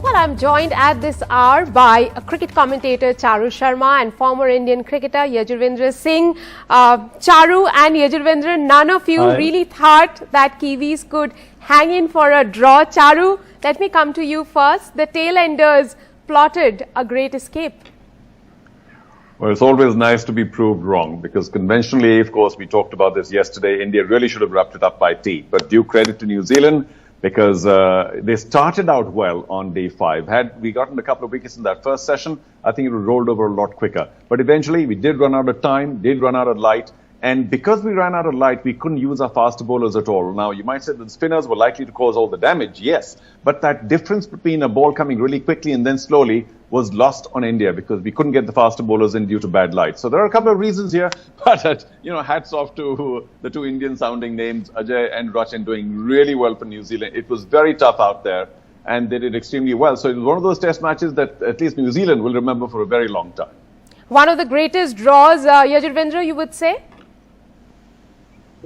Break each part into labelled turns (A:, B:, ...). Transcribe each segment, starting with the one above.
A: Well, I'm joined at this hour by a cricket commentator Charu Sharma and former Indian cricketer Yajurvendra Singh. Charu and Yajurvendra, none of you really thought that Kiwis could hang in for a draw. Charu, let me come to you first. The tail-enders plotted a great escape.
B: Well, it's always nice to be proved wrong because conventionally, of course, we talked about this yesterday. India really should have wrapped it up by tea. But due credit to New Zealand because they started out well on day 5. Had we gotten a couple of wickets in that first session, I think it would have rolled over a lot quicker. But eventually, we did run out of time, did run out of light. And because we ran out of light, we couldn't use our faster bowlers at all. Now, you might say that the spinners were likely to cause all the damage, yes. But that difference between a ball coming really quickly and then slowly was lost on India because we couldn't get the faster bowlers in due to bad light. So there are a couple of reasons here. But, hats off to the two Indian-sounding names, Ajay and Rachin, doing really well for New Zealand. It was very tough out there, and they did extremely well. So it was one of those test matches that at least New Zealand will remember for a very long time.
A: One of the greatest draws, Yajurvendra, you would say?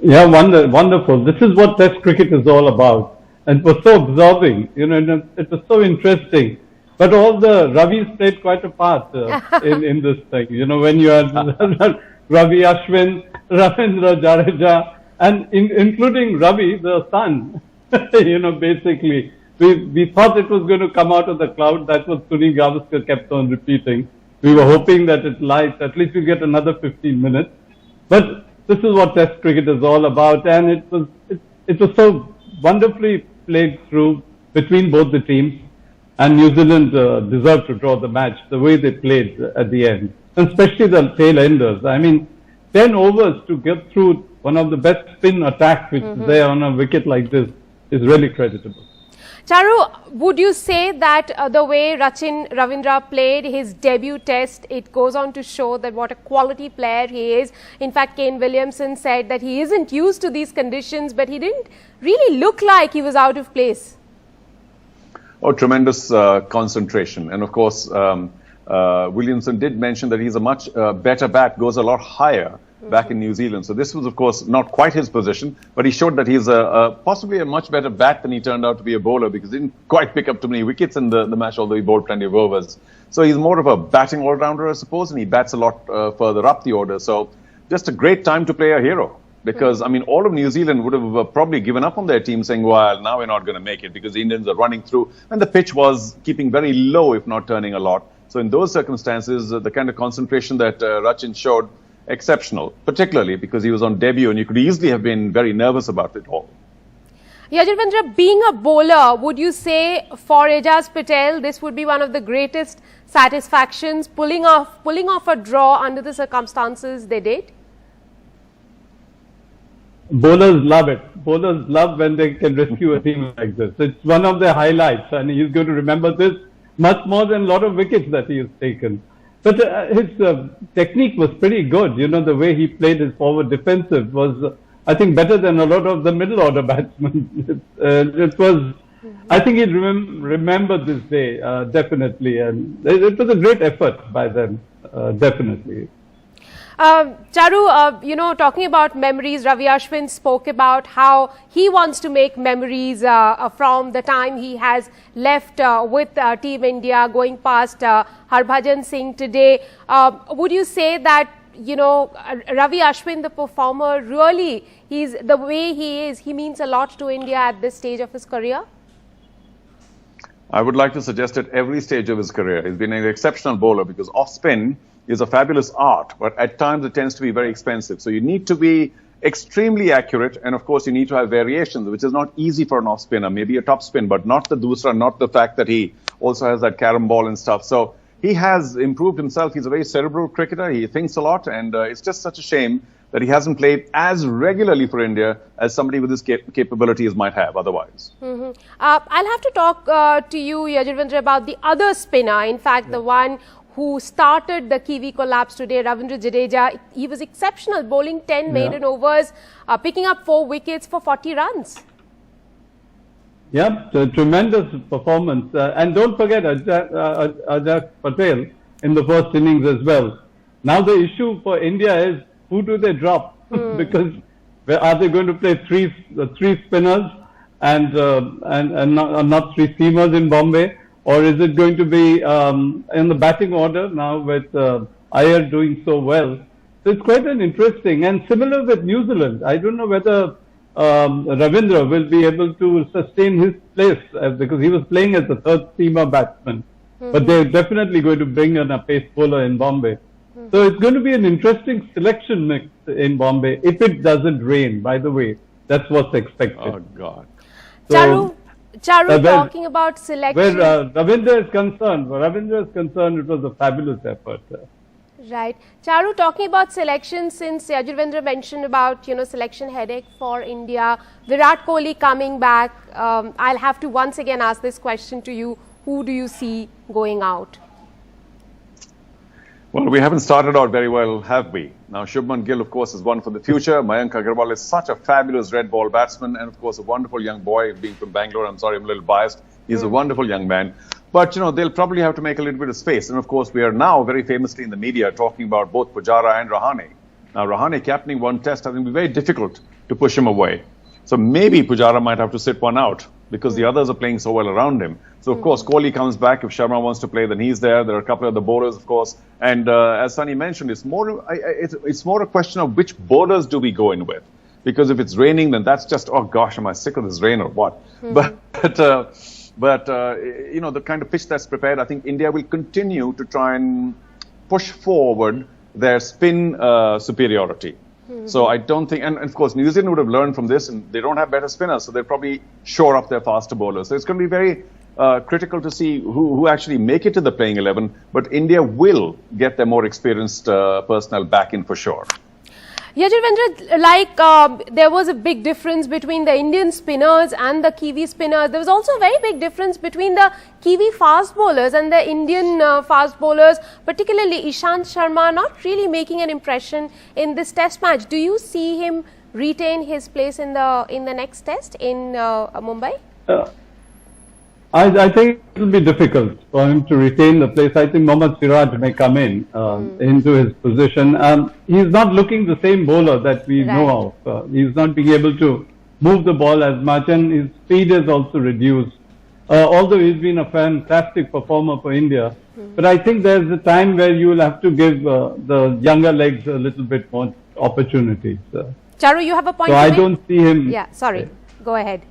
C: Yeah, wonderful. This is what Test cricket is all about. And it was so absorbing, it was so interesting. But all the Ravis played quite a part in this thing. When you had Ravi, Ashwin, Ravindra, Jadeja, and including Ravi, the son, basically. We thought it was going to come out of the cloud. That was Sunil Gavaskar kept on repeating. We were hoping that it light, at least we get another 15 minutes. But this is what Test cricket is all about, and it was so wonderfully played through between both the teams, and New Zealand deserved to draw the match the way they played at the end, and especially the tail-enders. I mean, 10 overs to get through one of the best spin attacks which is there on a wicket like this is really creditable.
A: Charu, would you say that the way Rachin Ravindra played his debut test, it goes on to show that what a quality player he is? In fact, Kane Williamson said that he isn't used to these conditions, but he didn't really look like he was out of place.
B: Oh, tremendous concentration. And of course, Williamson did mention that he's a much better bat, goes a lot higher back in New Zealand. So this was, of course, not quite his position, but he showed that he's possibly a much better bat than he turned out to be a bowler because he didn't quite pick up too many wickets in the match, although he bowled plenty of overs. So he's more of a batting all-rounder, I suppose, and he bats a lot further up the order. So just a great time to play a hero because, I mean, all of New Zealand would have probably given up on their team saying, well, now we're not going to make it because the Indians are running through. And the pitch was keeping very low, if not turning a lot. So in those circumstances, the kind of concentration that Rachin showed, exceptional, particularly because he was on debut and you could easily have been very nervous about it all.
A: Yajurvendra, being a bowler, would you say for Ajaz Patel, this would be one of the greatest satisfactions, pulling off a draw under the circumstances they did?
C: Bowlers love it. Bowlers love when they can rescue a team like this. It's one of their highlights and he's going to remember this much more than a lot of wickets that he has taken. But his technique was pretty good. The way he played his forward defensive was, I think, better than a lot of the middle order batsmen. I think he'd remember this day, definitely. And it was a great effort by them, definitely.
A: Charu, talking about memories, Ravi Ashwin spoke about how he wants to make memories from the time he has left with Team India, going past Harbhajan Singh today. Would you say that, Ravi Ashwin, the performer, really, the way he is, he means a lot to India at this stage of his career?
B: I would like to suggest at every stage of his career, he's been an exceptional bowler because off-spin is a fabulous art, but at times it tends to be very expensive. So you need to be extremely accurate, and of course you need to have variations, which is not easy for an off-spinner, maybe a top spin, but not the dusra, not the fact that he also has that carom ball and stuff. So he has improved himself. He's a very cerebral cricketer. He thinks a lot, and it's just such a shame that he hasn't played as regularly for India as somebody with his capabilities might have otherwise.
A: I'll have to talk to you, Yajurvendra, about the other spinner. In fact, the one who started the Kiwi collapse today, Ravindra Jadeja. He was exceptional, bowling 10 maiden overs, picking up 4 wickets for 40 runs.
C: Yep, tremendous performance. And don't forget Ajaz Patel in the first innings as well. Now the issue for India is who do they drop? Because are they going to play three spinners and not 3 seamers in Bombay? or is it going to be in the batting order now with Iyer doing so well? So it's quite an interesting, and similar with New Zealand. I don't know whether Ravindra will be able to sustain his place because he was playing as a third-seamer batsman. But they're definitely going to bring in a pace bowler in Bombay. So it's going to be an interesting selection mix in Bombay if it doesn't rain, by the way. That's what's expected.
B: Oh, God.
C: So,
A: Charu, talking about selection.
C: Where Ravindra is concerned, it was a fabulous effort.
A: Right. Charu, talking about selection, since Yajurvendra mentioned about, selection headache for India, Virat Kohli coming back, I'll have to once again ask this question to you. Who do you see going out?
B: Well, we haven't started out very well, have we? Now, Shubman Gill, of course, is one for the future. Mayank Agarwal is such a fabulous red ball batsman and, of course, a wonderful young boy, being from Bangalore. I'm sorry, I'm a little biased. He's a wonderful young man. But, they'll probably have to make a little bit of space. And, of course, we are now very famously in the media talking about both Pujara and Rahane. Now, Rahane captaining one test, I think it'll be very difficult to push him away. So maybe Pujara might have to sit one out because the others are playing so well around him. So, of course, Kohli comes back. If Sharma wants to play, then he's there. There are a couple of the bowlers, of course. And as Sunny mentioned, it's more a question of which bowlers do we go in with. Because if it's raining, then that's just, oh gosh, am I sick of this rain or what? But the kind of pitch that's prepared, I think India will continue to try and push forward their spin superiority. So I don't think, and of course New Zealand would have learned from this, and they don't have better spinners, so they'll probably shore up their faster bowlers. So it's going to be very critical to see who actually make it to the playing 11, but India will get their more experienced personnel back in for sure.
A: Yajurvendra, there was a big difference between the Indian spinners and the Kiwi spinners. There was also a very big difference between the Kiwi fast bowlers and the Indian fast bowlers, particularly Ishant Sharma, not really making an impression in this test match. Do you see him retain his place in the next test in Mumbai?
C: I think it will be difficult for him to retain the place. I think Mohammad Siraj may come in into his position. He's not looking the same bowler that we know of. He's not being able to move the ball as much, and his speed is also reduced. Although he's been a fantastic performer for India, but I think there's a time where you will have to give the younger legs a little bit more opportunities.
A: Charu, you have a point.
C: So I don't see him.
A: Yeah, sorry. Go ahead.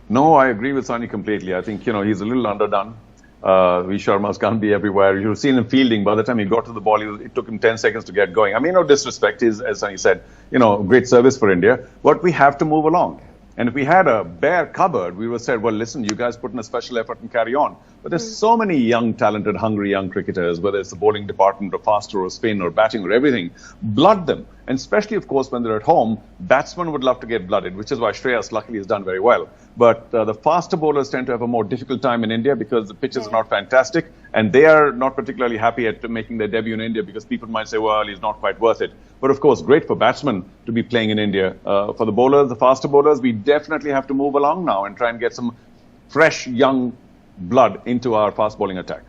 B: No, I agree with Sunny completely. I think, he's a little underdone. V. Sharma's can't be everywhere. You've seen him fielding. By the time he got to the ball, it took him 10 seconds to get going. I mean, no disrespect. He's, as Sunny said, great service for India. But we have to move along. And if we had a bare cupboard, we would have said, well, listen, you guys put in a special effort and carry on. But there's so many young, talented, hungry young cricketers, whether it's the bowling department or faster or spin or batting or everything, blood them. And especially, of course, when they're at home, batsmen would love to get blooded, which is why Shreyas luckily has done very well. But the faster bowlers tend to have a more difficult time in India because the pitches are not fantastic, and they are not particularly happy at making their debut in India because people might say, well, he's not quite worth it. But of course, great for batsmen to be playing in India. For the bowlers, the faster bowlers, we definitely have to move along now and try and get some fresh, young blood into our fast bowling attack.